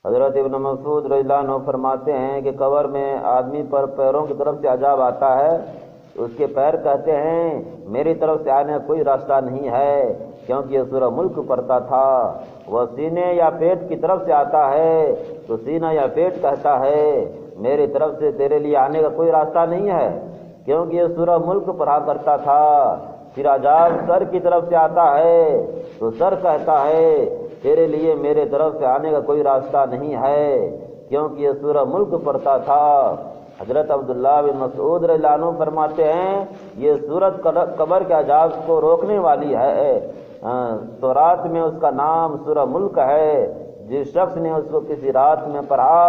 حضرت ابن مسعود رضی اللہ عنہ فرماتے ہیں کہ قبر میں آدمی پر پیروں کی طرف سے عذاب آتا ہے، اس کے پیر کہتے ہیں میری طرف سے آنے کا کوئی راستہ نہیں ہے، کیونکہ یہ سورہ ملک پڑھتا تھا۔ وہ سینے یا پیٹ کی طرف سے آتا ہے تو سینہ یا پیٹ کہتا ہے میری طرف سے تیرے لیے آنے کا کوئی راستہ نہیں ہے، کیونکہ یہ سورہ ملک پڑھا کرتا تھا۔ پھر عذاب سر کی طرف سے آتا ہے تو سر کہتا ہے تیرے لیے میرے طرف سے آنے کا کوئی راستہ نہیں ہے، کیونکہ یہ سورہ ملک پڑھتا تھا۔ حضرت عبداللہ بن مسعود رضی اللہ عنہ فرماتے ہیں یہ سورت قبر کے عذاب کو روکنے والی ہے۔ تورات میں اس کا نام سورہ ملک ہے۔ جس شخص نے اس کو کسی رات میں پڑھا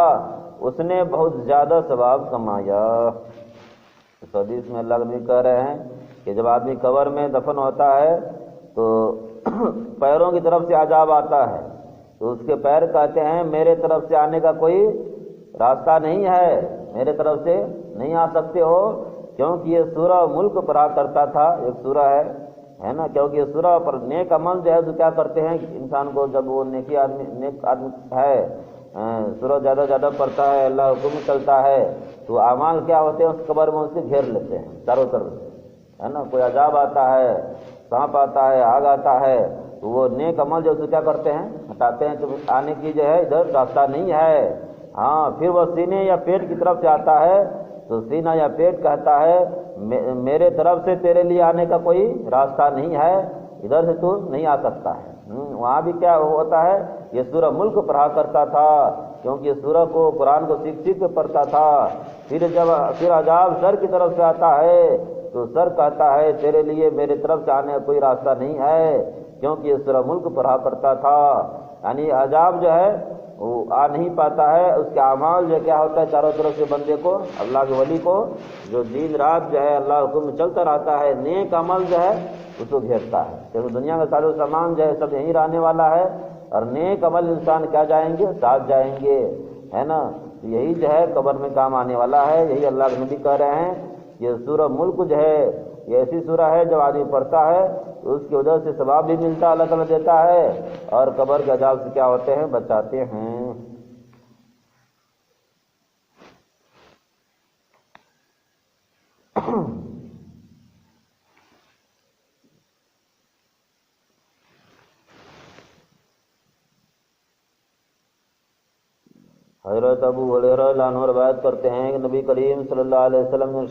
اس نے بہت زیادہ ثواب کمایا۔ اس حدیث میں اللہ نبی کہہ رہے ہیں کہ جب آدمی قبر میں دفن ہوتا ہے تو پیروں کی طرف سے عذاب آتا ہے تو اس کے پیر کہتے ہیں میرے طرف سے آنے کا کوئی راستہ نہیں ہے، میرے طرف سے نہیں آ سکتے ہو، کیونکہ یہ سورہ ملک پڑھا کرتا تھا۔ ایک سورہ ہے نا، کیونکہ یہ سورہ پر نیک عمل جو ہے تو کیا کرتے ہیں انسان کو جب وہ نیک آدمی ہے سورہ زیادہ زیادہ پڑھتا ہے، اللہ حکم چلتا ہے تو اعمال کیا ہوتے ہیں اس قبر میں اس سے گھیر لیتے ہیں چاروں طرف سے، ہے نا۔ کوئی عذاب آتا ہے، سانپ آتا ہے، آگ آتا ہے تو وہ نیک عمل جو اسے کیا کرتے ہیں ہٹاتے ہیں، تو آنے کی جو ہے ادھر راستہ نہیں ہے۔ ہاں پھر وہ سینے یا پیٹ کی طرف سے آتا ہے تو سینہ یا پیٹ کہتا ہے میرے طرف سے تیرے لیے آنے کا کوئی راستہ نہیں ہے، ادھر سے تو نہیں آ سکتا ہے۔ وہاں بھی کیا ہوتا ہے یہ سورہ ملک پڑھا کرتا تھا، کیونکہ یہ سورہ کو قرآن کو سیکھ سیکھ کے پڑھتا تھا۔ پھر عذاب سر کی طرف سے آتا ہے تو سر کہتا ہے تیرے لیے میرے طرف سے آنے کا کوئی راستہ نہیں ہے، کیونکہ یہ سورہ ملک پڑھا کرتا تھا۔ یعنی عذاب جو ہے وہ آ نہیں پاتا ہے، اس کے اعمال جو کیا ہوتا ہے چاروں طرف سے بندے کو، اللہ کے ولی کو جو دن رات جو ہے اللہ حکم میں چلتا رہتا ہے، نیک عمل جو ہے اس کو گھیرتا ہے، کیونکہ دنیا کا سارے سامان جو ہے سب یہیں رہنے والا ہے، اور نیک عمل انسان کیا جائیں گے ساتھ جائیں گے، ہے نا۔ یہی جو ہے قبر میں کام آنے والا ہے۔ یہی اللہ کے نبی کہہ رہے ہیں یہ سورہ ملک جو ہے یہ ایسی سورہ ہے جب آدمی پڑھتا ہے تو اس کی وجہ سے ثواب بھی ملتا ہے، اللہ تعالیٰ دیتا ہے، اور قبر کے عذاب سے کیا ہوتے ہیں بچاتے ہیں۔ حضرت ابو ہریرہ رضی اللہ عنہ روایت کرتے ہیں کہ نبی کریم صلی اللہ علیہ وسلم نے